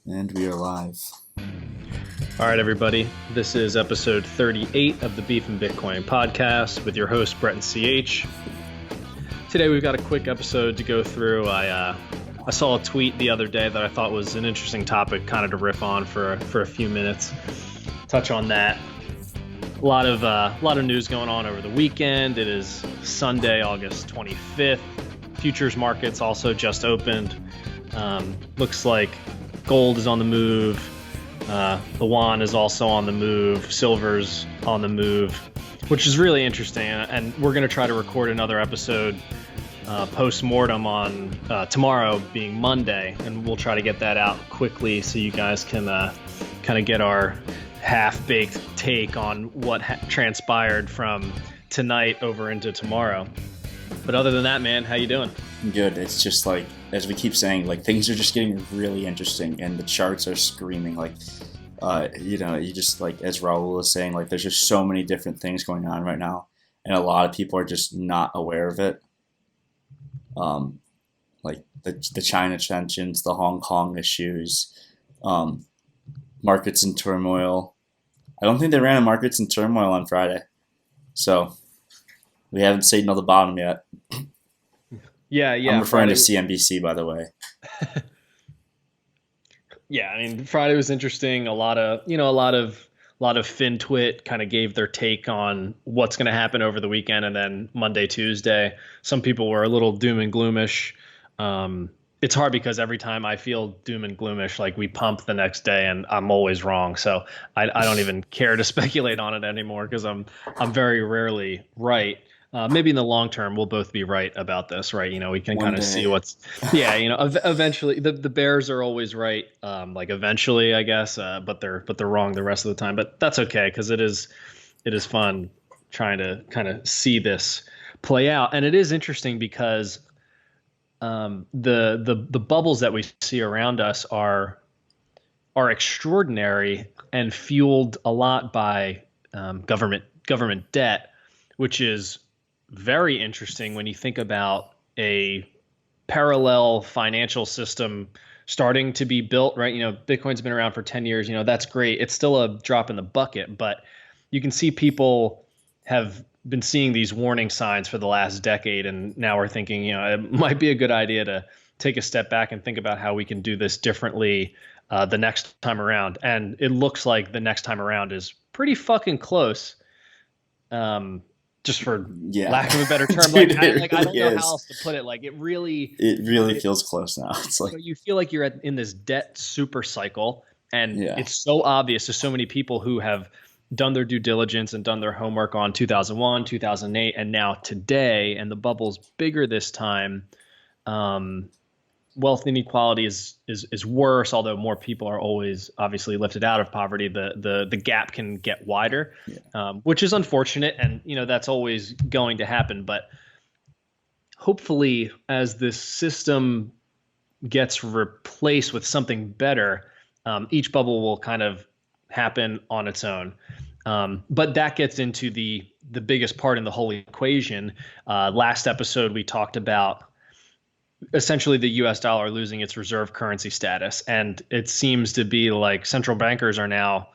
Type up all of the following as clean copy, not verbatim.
And we are live. All right, everybody. This is episode 38 of the Beef and Bitcoin podcast with your host, Brett and CH. Today, we've got a quick episode to go through. I saw a tweet the other day that I thought was an interesting topic kind of to riff on for a few minutes. Touch on that. A lot of news going on over the weekend. It is Sunday, August 25th. Futures markets also just opened. Looks like gold is on the move. The yuan is also on the move. Silver's on the move, which is really interesting. And we're going to try to record another episode post-mortem on tomorrow being Monday. And we'll try to get that out quickly so you guys can kind of get our half-baked take on what transpired from tonight over into tomorrow. But other than that, man, how you doing? Good. It's just like, as we keep saying, like things are just getting really interesting and the charts are screaming. Like, you just like, as Raul was saying, like there's just so many different things going on right now. And a lot of people are just not aware of it. Like the China tensions, the Hong Kong issues, markets in turmoil. I don't think they ran a markets in turmoil on Friday. So we haven't signaled the bottom yet. Yeah. I'm referring to CNBC, by the way. Yeah, I mean, Friday was interesting. A lot of FinTwit kind of gave their take on what's going to happen over the weekend, and then Monday, Tuesday, some people were a little doom and gloomish. It's hard because every time I feel doom and gloomish, like we pump the next day, and I'm always wrong. So I don't even care to speculate on it anymore because I'm very rarely right. Maybe in the long term, we'll both be right about this, right? We can kind of see what's, eventually the bears are always right. Like eventually, I guess, but they're wrong the rest of the time. But that's okay because it is fun trying to kind of see this play out, and it is interesting because the bubbles that we see around us are extraordinary and fueled a lot by government debt, which is very interesting when you think about a parallel financial system starting to be built, right? Bitcoin's been around for 10 years, that's great. It's still a drop in the bucket, but you can see people have been seeing these warning signs for the last decade. And now we're thinking, it might be a good idea to take a step back and think about how we can do this differently the next time around. And it looks like the next time around is pretty fucking close. Just for lack of a better term, Dude, I don't know is. how else to put it. Like it really feels close now. It's like you feel like you're in this debt super cycle, and Yeah. it's so obvious to so many people who have done their due diligence and done their homework on 2001, 2008, and now today, and the bubble's bigger this time. Wealth inequality is worse, although more people are always obviously lifted out of poverty. The gap can get wider, which is unfortunate, and that's always going to happen. But hopefully, as this system gets replaced with something better, each bubble will kind of happen on its own. But that gets into the biggest part in the whole equation. Last episode, we talked about essentially the US dollar losing its reserve currency status. And it seems to be like central bankers are now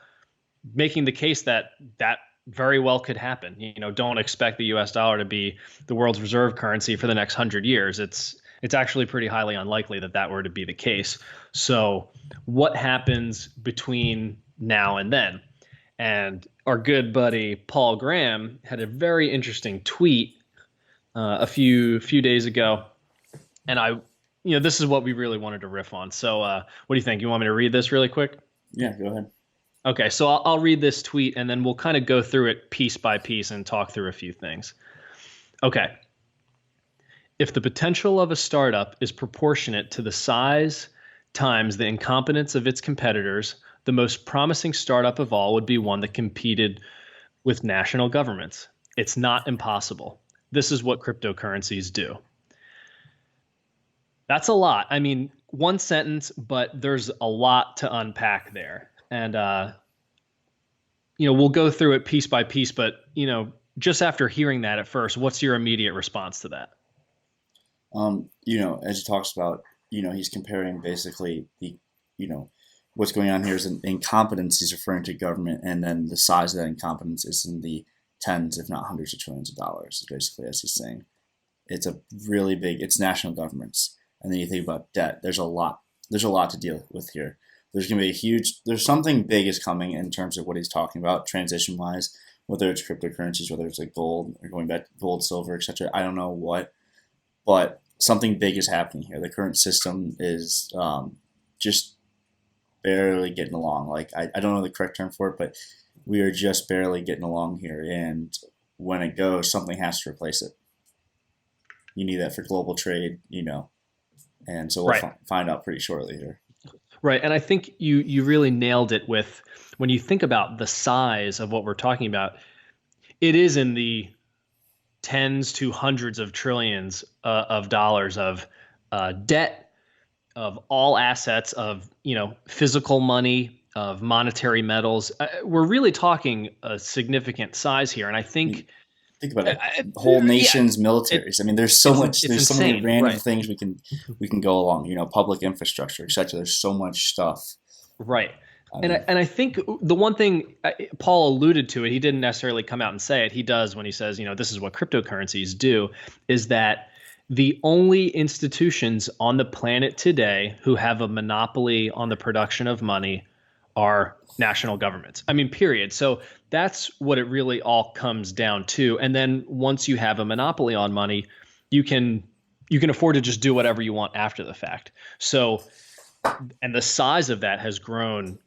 making the case that very well could happen. Don't expect the US dollar to be the world's reserve currency for the next 100 years. It's actually pretty highly unlikely that were to be the case. So what happens between now and then? And our good buddy Paul Graham had a very interesting tweet a few days ago. And this is what we really wanted to riff on. So what do you think? You want me to read this really quick? Yeah, go ahead. Okay, so I'll read this tweet and then we'll kind of go through it piece by piece and talk through a few things. Okay. If the potential of a startup is proportionate to the size times the incompetence of its competitors, the most promising startup of all would be one that competed with national governments. It's not impossible. This is what cryptocurrencies do. That's a lot. I mean, one sentence, but there's a lot to unpack there. And, we'll go through it piece by piece, but, just after hearing that at first, what's your immediate response to that? As he talks about, he's comparing basically the, what's going on here is an incompetence he's referring to government, and then the size of that incompetence is in the tens, if not hundreds of trillions of dollars, basically, as he's saying. It's a really big, it's national governments. And then you think about debt, there's a lot to deal with here. There's going to be there's something big is coming in terms of what he's talking about, transition wise, whether it's cryptocurrencies, whether it's like gold, or going back to gold, silver, etc. I don't know what, but something big is happening here. The current system is just barely getting along. Like, I don't know the correct term for it, but we are just barely getting along here. And when it goes, something has to replace it. You need that for global trade, and so we'll find out pretty shortly here. Right. And I think you really nailed it with when you think about the size of what we're talking about, it is in the tens to hundreds of trillions of dollars of debt, of all assets, of physical money, of monetary metals. We're really talking a significant size here, and I think about it. Whole nations, militaries. There's so many random things we can go along. Public infrastructure, etc. There's so much stuff. Right. And I think the one thing Paul alluded to it, he didn't necessarily come out and say it. He does when he says, this is what cryptocurrencies do, is that the only institutions on the planet today who have a monopoly on the production of money are national governments. Period. So that's what it really all comes down to. And then once you have a monopoly on money, you can afford to just do whatever you want after the fact. So, and the size of that has grown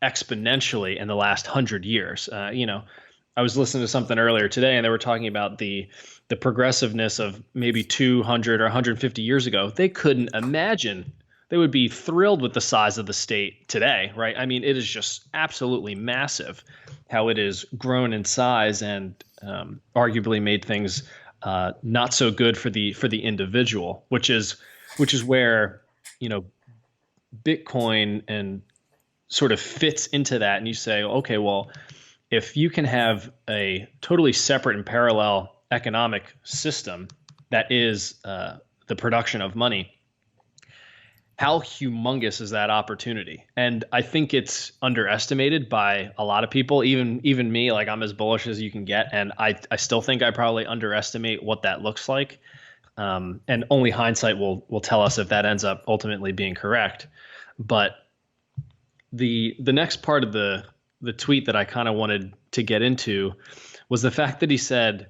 exponentially in the last 100 years. I was listening to something earlier today, and they were talking about the progressiveness of maybe 200 or 150 years ago. They couldn't imagine. They would be thrilled with the size of the state today, right? It is just absolutely massive how it has grown in size and arguably made things not so good for the individual, which is where Bitcoin and sort of fits into that. And you say, okay, well, if you can have a totally separate and parallel economic system that is the production of money, how humongous is that opportunity? And I think it's underestimated by a lot of people, even me. Like, I'm as bullish as you can get, and I still think I probably underestimate what that looks like. And only hindsight will tell us if that ends up ultimately being correct. But the next part of the tweet that I kind of wanted to get into was the fact that he said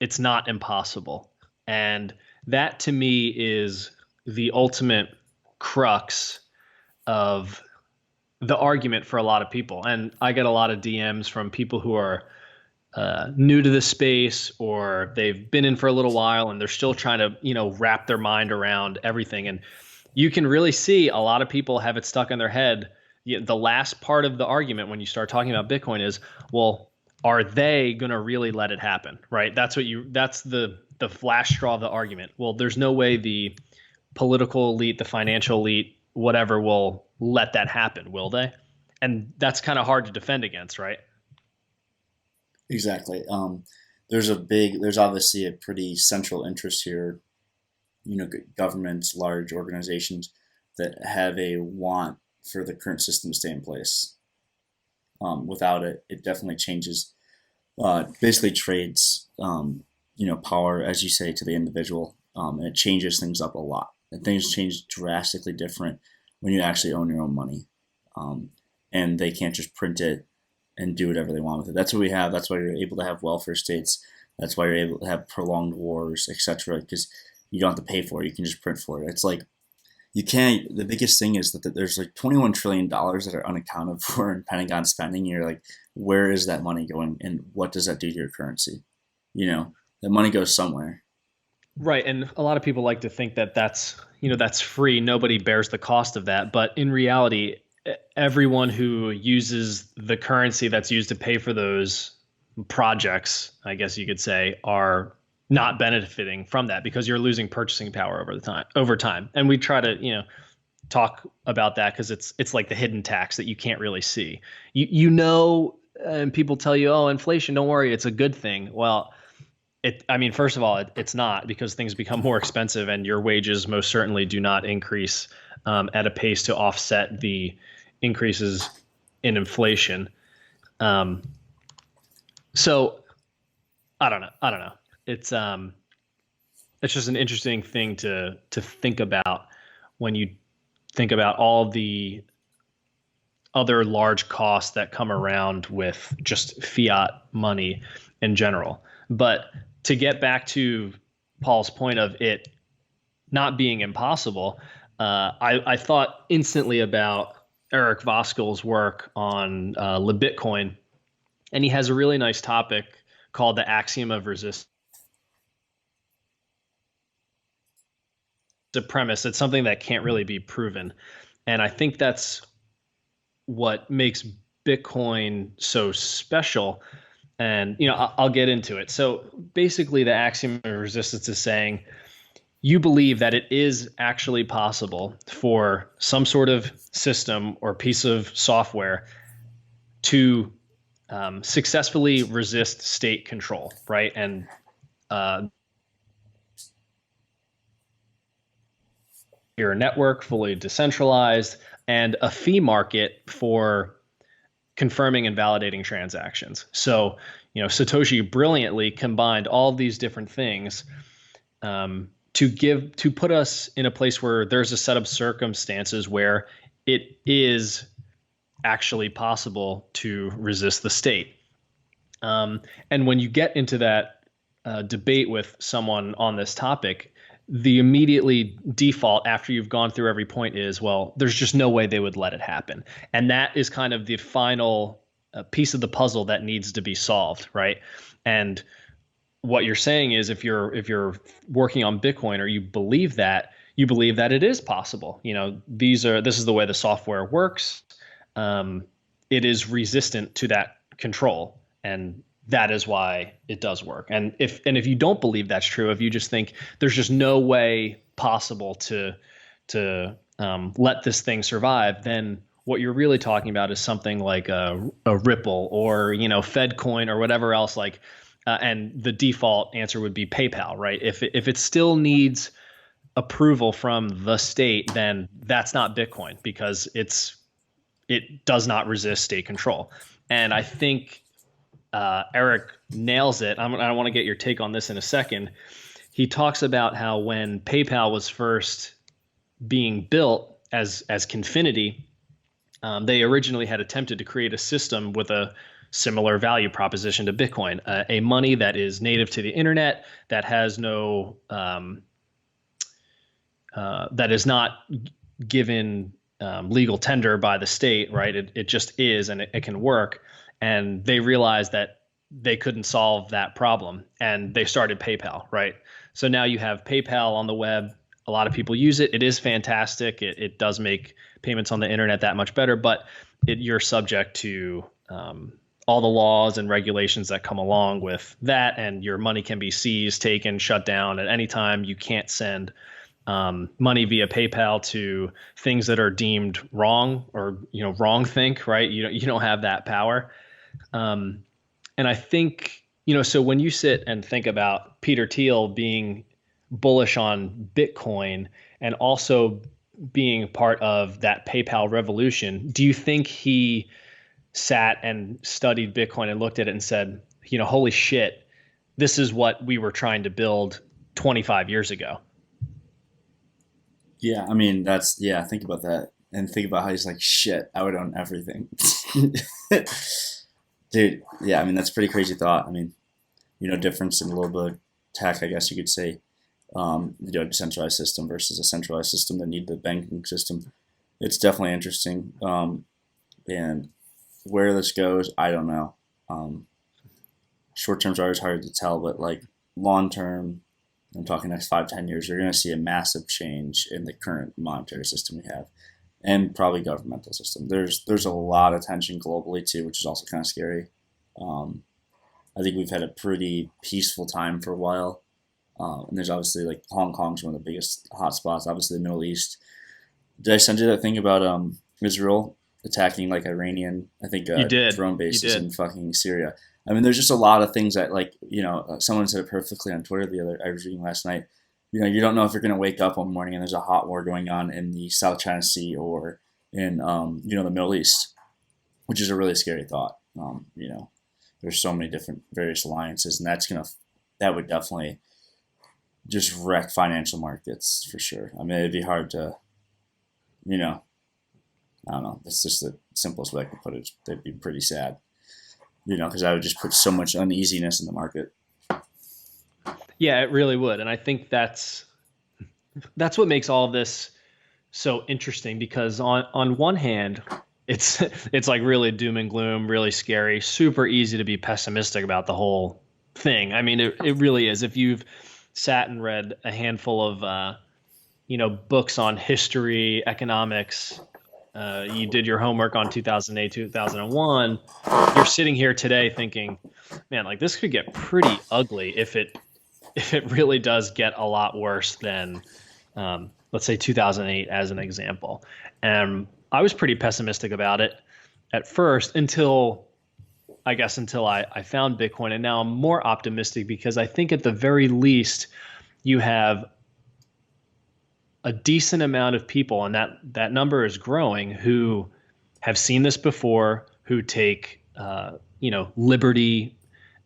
it's not impossible, and that to me is the ultimate crux of the argument for a lot of people. And I get a lot of DMs from people who are new to the space, or they've been in for a little while and they're still trying to, wrap their mind around everything. And you can really see a lot of people have it stuck in their head. The last part of the argument when you start talking about Bitcoin is, well, are they going to really let it happen? Right? That's the flash straw of the argument. Well, there's no way the political elite, the financial elite, whatever, will let that happen, will they? And that's kind of hard to defend against, right? Exactly. There's obviously a pretty central interest here, governments, large organizations that have a want for the current system to stay in place. Without it, it definitely changes, basically trades, power, as you say, to the individual, and it changes things up a lot. And things change drastically different when you actually own your own money, and they can't just print it and do whatever they want with it. That's what we have. That's why you're able to have welfare states. That's why you're able to have prolonged wars, etc. Because you don't have to pay for it. You can just print for it. It's like you can't. The biggest thing is that there's like $21 trillion that are unaccounted for in Pentagon spending. You're like, where is that money going, and what does that do to your currency? The money goes somewhere. Right. And a lot of people like to think that that's free. Nobody bears the cost of that. But in reality, everyone who uses the currency that's used to pay for those projects, I guess you could say, are not benefiting from that, because you're losing purchasing power over time. And we try to, talk about that because it's like the hidden tax that you can't really see. And people tell you, oh, inflation, don't worry, it's a good thing. Well, first of all, it's not, because things become more expensive and your wages most certainly do not increase at a pace to offset the increases in inflation. So I don't know. It's just an interesting thing to think about when you think about all the other large costs that come around with just fiat money in general. But to get back to Paul's point of it not being impossible, I thought instantly about Eric Voskuil's work on Bitcoin, and he has a really nice topic called the Axiom of Resistance. It's a premise. It's something that can't really be proven, and I think that's what makes Bitcoin so special. And I'll get into it. So basically, the Axiom of Resistance is saying you believe that it is actually possible for some sort of system or piece of software to successfully resist state control, right? And your network fully decentralized, and a fee market for confirming and validating transactions. So, Satoshi brilliantly combined all these different things to put us in a place where there's a set of circumstances where it is actually possible to resist the state. And when you get into that debate with someone on this topic, the immediately default after you've gone through every point is, well, there's just no way they would let it happen. And that is kind of the final piece of the puzzle that needs to be solved, right? And what you're saying is if you're working on Bitcoin or you believe that it is possible. This is the way the software works. It is resistant to that control, and that is why it does work. And if you don't believe that's true, if you just think there's just no way possible to let this thing survive, then what you're really talking about is something like a Ripple or FedCoin or whatever else. And the default answer would be PayPal, right? If it still needs approval from the state, then that's not Bitcoin because it does not resist state control. And I think Eric nails it. I want to get your take on this in a second. He talks about how when PayPal was first being built as Confinity, they originally had attempted to create a system with a similar value proposition to Bitcoin, a money that is native to the internet, that has no that is not given legal tender by the state, right? It just is, and it can work. And they realized that they couldn't solve that problem, and they started PayPal, right? So now you have PayPal on the web. A lot of people use it. It is fantastic. It does make payments on the internet that much better, but you're subject to all the laws and regulations that come along with that, and your money can be seized, taken, shut down at any time. You can't send money via PayPal to things that are deemed wrong or wrong think, right? You don't have that power. And I think so when you sit and think about Peter Thiel being bullish on Bitcoin and also being part of that PayPal revolution, do you think he sat and studied Bitcoin and looked at it and said, holy shit, this is what we were trying to build 25 years ago? Yeah, I mean, think about that and think about how he's like, shit, I would own everything. Dude, yeah, I mean, that's a pretty crazy thought. I mean, difference in a little bit of tech, I guess you could say, decentralized system versus a centralized system that need the banking system. It's definitely interesting. And where this goes, I don't know. Short term's always hard to tell, but like long term, I'm talking next 5-10 years, you're going to see a massive change in the current monetary system we have, and probably governmental system. There's a lot of tension globally too, which is also kind of scary. I think we've had a pretty peaceful time for a while, and there's obviously like Hong Kong's one of the biggest hotspots. Obviously, the Middle East. Did I send you that thing about Israel attacking like Iranian? I think drone bases in fucking Syria. I mean, there's just a lot of things that, like, someone said it perfectly on Twitter I was reading last night. You don't know if you're going to wake up one morning and there's a hot war going on in the South China Sea or in the Middle East, which is a really scary thought. There's so many different various alliances, and that would definitely just wreck financial markets for sure. I mean, it'd be hard to, I don't know. That's just the simplest way I can put it. They'd be pretty sad, because I would just put so much uneasiness in the market. Yeah, it really would. And I think that's what makes all of this so interesting, because on one hand, it's like really doom and gloom, really scary, super easy to be pessimistic about the whole thing. I mean, it really is. If you've sat and read a handful of books on history, economics, you did your homework on 2008, 2001, you're sitting here today thinking, man, like this could get pretty ugly if it really does get a lot worse than let's say 2008 as an example. And I was pretty pessimistic about it at first until I found Bitcoin. And now I'm more optimistic because I think at the very least you have a decent amount of people, and that number is growing, who have seen this before, who take liberty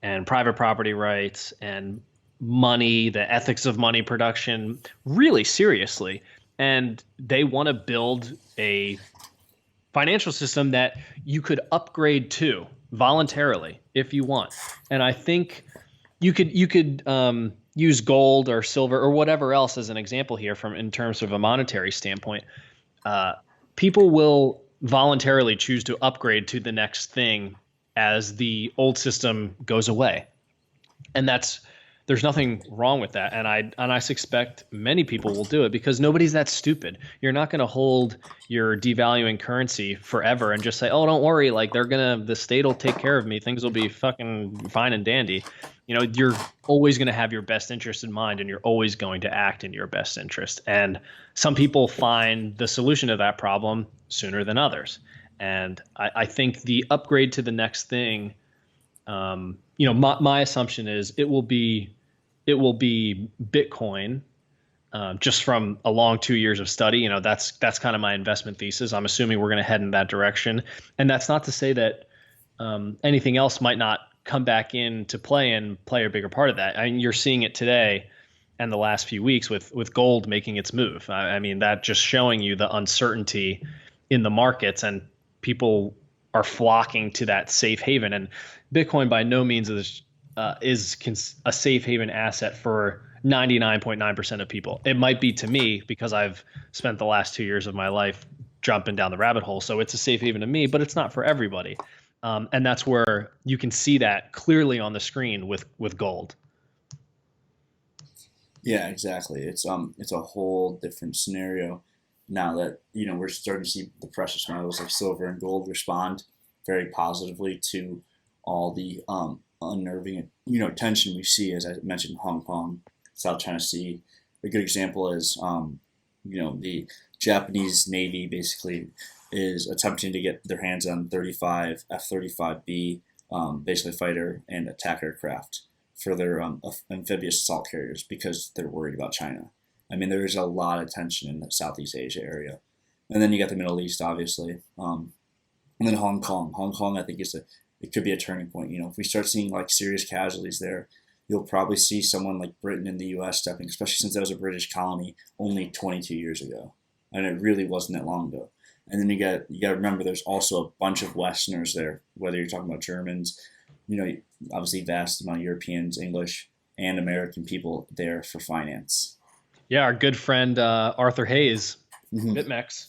and private property rights and money, the ethics of money production really seriously. And they want to build a financial system that you could upgrade to voluntarily if you want. And I think you could use gold or silver or whatever else as an example here in terms of a monetary standpoint. People will voluntarily choose to upgrade to the next thing as the old system goes away. And there's nothing wrong with that. And I suspect many people will do it because nobody's that stupid. You're not going to hold your devaluing currency forever and just say, oh, don't worry. Like the state will take care of me. Things will be fucking fine and dandy. You're always going to have your best interest in mind, and you're always going to act in your best interest. And some people find the solution to that problem sooner than others. And I think the upgrade to the next thing, my assumption is it will be Bitcoin, just from a long 2 years of study. That's kind of my investment thesis. I'm assuming we're going to head in that direction, and that's not to say that anything else might not come back into play and play a bigger part of that. I mean, you're seeing it today and the last few weeks with gold making its move. I mean, that just showing you the uncertainty in the markets, and people are flocking to that safe haven. And Bitcoin by no means is a safe haven asset for 99.9% of people. It might be to me because I've spent the last 2 years of my life jumping down the rabbit hole. So it's a safe haven to me, but it's not for everybody. And that's where you can see that clearly on the screen with gold. Yeah, exactly. It's a whole different scenario now that we're starting to see the precious metals like silver and gold respond very positively to all the unnerving tension we see, as I mentioned, Hong Kong, South China Sea. A good example is the Japanese Navy basically is attempting to get their hands on 35 F-35B basically fighter and attack aircraft for their amphibious assault carriers because they're worried about China. I mean, there's a lot of tension in the Southeast Asia area. And then you got the Middle East, obviously. And then Hong Kong. Hong Kong, I think, it could be a turning point. If we start seeing like serious casualties there, you'll probably see someone like Britain and the U.S. stepping, especially since that was a British colony only 22 years ago. And it really wasn't that long ago. And then you got to remember there's also a bunch of Westerners there, whether you're talking about Germans, obviously vast amount of Europeans, English, and American people there for finance. Yeah, our good friend Arthur Hayes, BitMEX,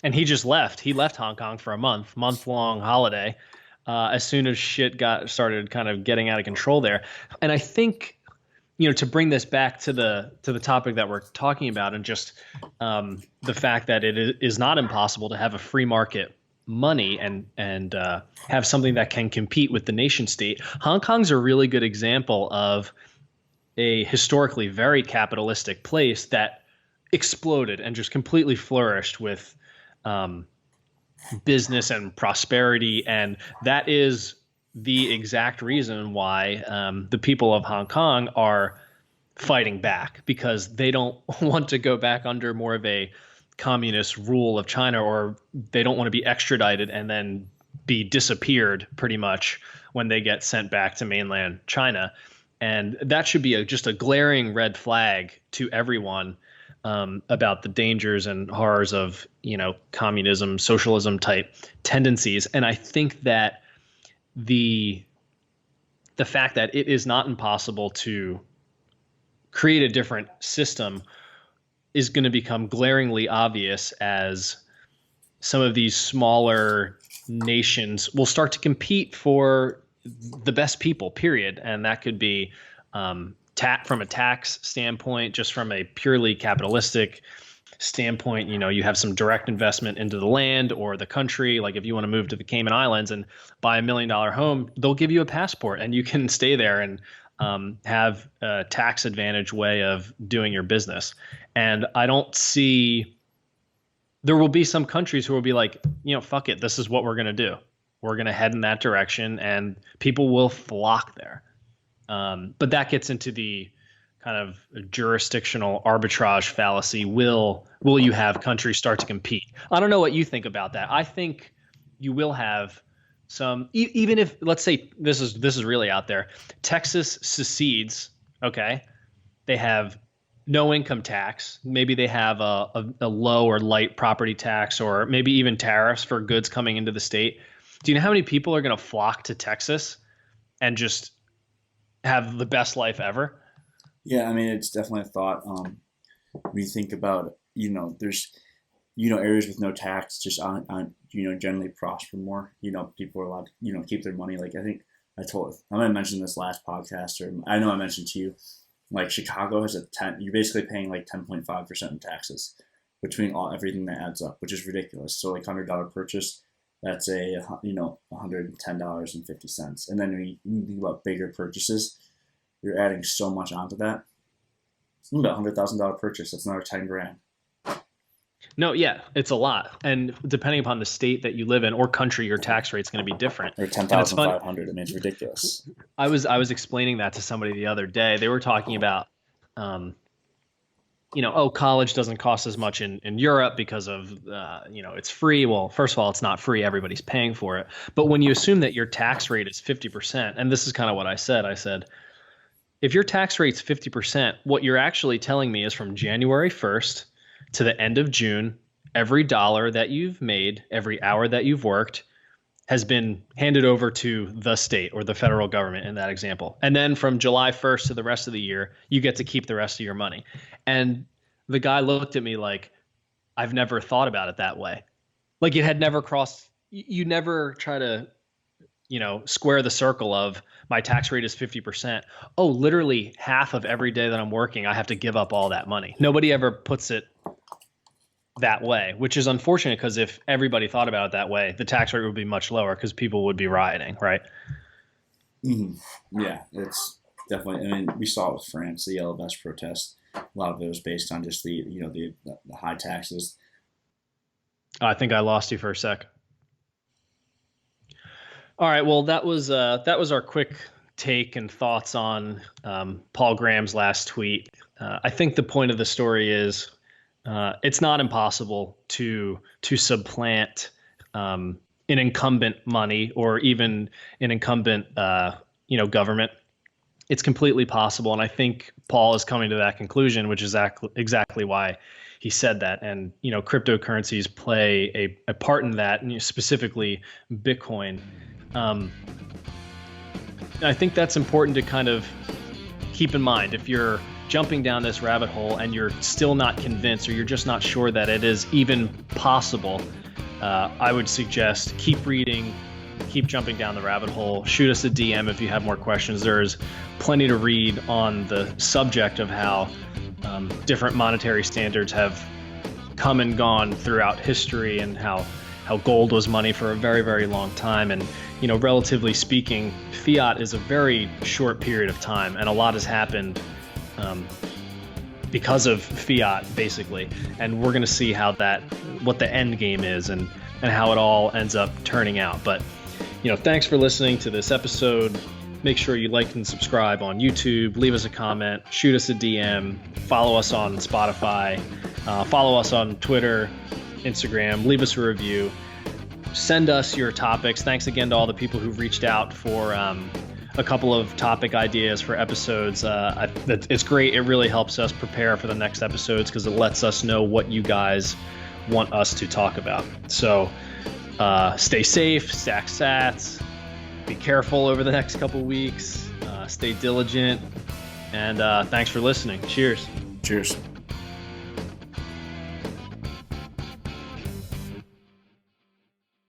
and he just left. He left Hong Kong for a month-long holiday as soon as shit started kind of getting out of control there. And I think, to bring this back to the topic that we're talking about, and just the fact that it is not impossible to have a free market money and have something that can compete with the nation state. Hong Kong's a really good example of a historically very capitalistic place that exploded and just completely flourished with business and prosperity. And that is the exact reason why the people of Hong Kong are fighting back, because they don't want to go back under more of a communist rule of China, or they don't want to be extradited and then be disappeared pretty much when they get sent back to mainland China. And that should be just a glaring red flag to everyone about the dangers and horrors of, communism, socialism type tendencies. And I think that the fact that it is not impossible to create a different system is going to become glaringly obvious as some of these smaller nations will start to compete for the best people, period. And that could be from a tax standpoint, just from a purely capitalistic standpoint. You have some direct investment into the land or the country. Like if you want to move to the Cayman Islands and buy $1 million home, they'll give you a passport and you can stay there and have a tax advantage way of doing your business. And I don't see, there will be some countries who will be like, fuck it, this is what we're going to do. We're going to head in that direction and people will flock there. But that gets into the kind of jurisdictional arbitrage fallacy. Will you have countries start to compete? I don't know what you think about that. I think you will have some, even if, let's say this is really out there, Texas secedes, okay? They have no income tax. Maybe they have a low or light property tax, or maybe even tariffs for goods coming into the state. Do you know how many people are going to flock to Texas and just have the best life ever? Yeah, I mean, it's definitely a thought. When you think about, there's, areas with no tax just aren't generally prosper more. People are allowed to, keep their money. Like I think I might have mentioned this last podcast, or I know I mentioned to you, like Chicago has you're basically paying like 10.5% in taxes between everything that adds up, which is ridiculous. So like $100 purchase, that's $110.50. And then when you think about bigger purchases, you're adding so much onto that. It's about $100,000 purchase. That's another 10 grand. No, yeah, it's a lot. And depending upon the state that you live in or country, your tax rate's going to be different. Or 10,500. I mean, it's ridiculous. I was explaining that to somebody the other day. They were talking about, college doesn't cost as much in Europe because of, it's free. Well, first of all, it's not free. Everybody's paying for it. But when you assume that your tax rate is 50%, and this is kind of what I said, if your tax rate's 50%, what you're actually telling me is from January 1st to the end of June, every dollar that you've made, every hour that you've worked has been handed over to the state or the federal government in that example. And then from July 1st to the rest of the year, you get to keep the rest of your money. And the guy looked at me like, I've never thought about it that way. Like it had never crossed, you never try to, square the circle of my tax rate is 50%. Oh, literally half of every day that I'm working, I have to give up all that money. Nobody ever puts it that way, which is unfortunate because if everybody thought about it that way, the tax rate would be much lower because people would be rioting, right? Mm-hmm. Yeah, it's definitely. I mean, we saw it with France, the yellow vest protest. A lot of it was based on just the high taxes. I think I lost you for a sec. All right, well, that was our quick take and thoughts on Paul Graham's last tweet. I think the point of the story is it's not impossible to supplant an incumbent money or even an incumbent government. It's completely possible, and I think Paul is coming to that conclusion, which is exactly why he said that. And cryptocurrencies play a part in that, and specifically Bitcoin. I think that's important to kind of keep in mind if you're jumping down this rabbit hole and you're still not convinced or you're just not sure that it is even possible. I would suggest keep reading, keep jumping down the rabbit hole. Shoot us a DM if you have more questions. There's plenty to read on the subject of how different monetary standards have come and gone throughout history, and how gold was money for a very, very long time. And relatively speaking, fiat is a very short period of time, and a lot has happened because of fiat, basically. And we're going to see what the end game is and how it all ends up turning out. But thanks for listening to this episode. Make sure you like and subscribe on YouTube, leave us a comment, shoot us a DM, follow us on Spotify, follow us on Twitter, Instagram, leave us a review, send us your topics. Thanks again to all the people who've reached out for a couple of topic ideas for episodes. It's great. It really helps us prepare for the next episodes because it lets us know what you guys want us to talk about. So stay safe, stack sats, be careful over the next couple weeks, stay diligent, and thanks for listening. Cheers. Cheers.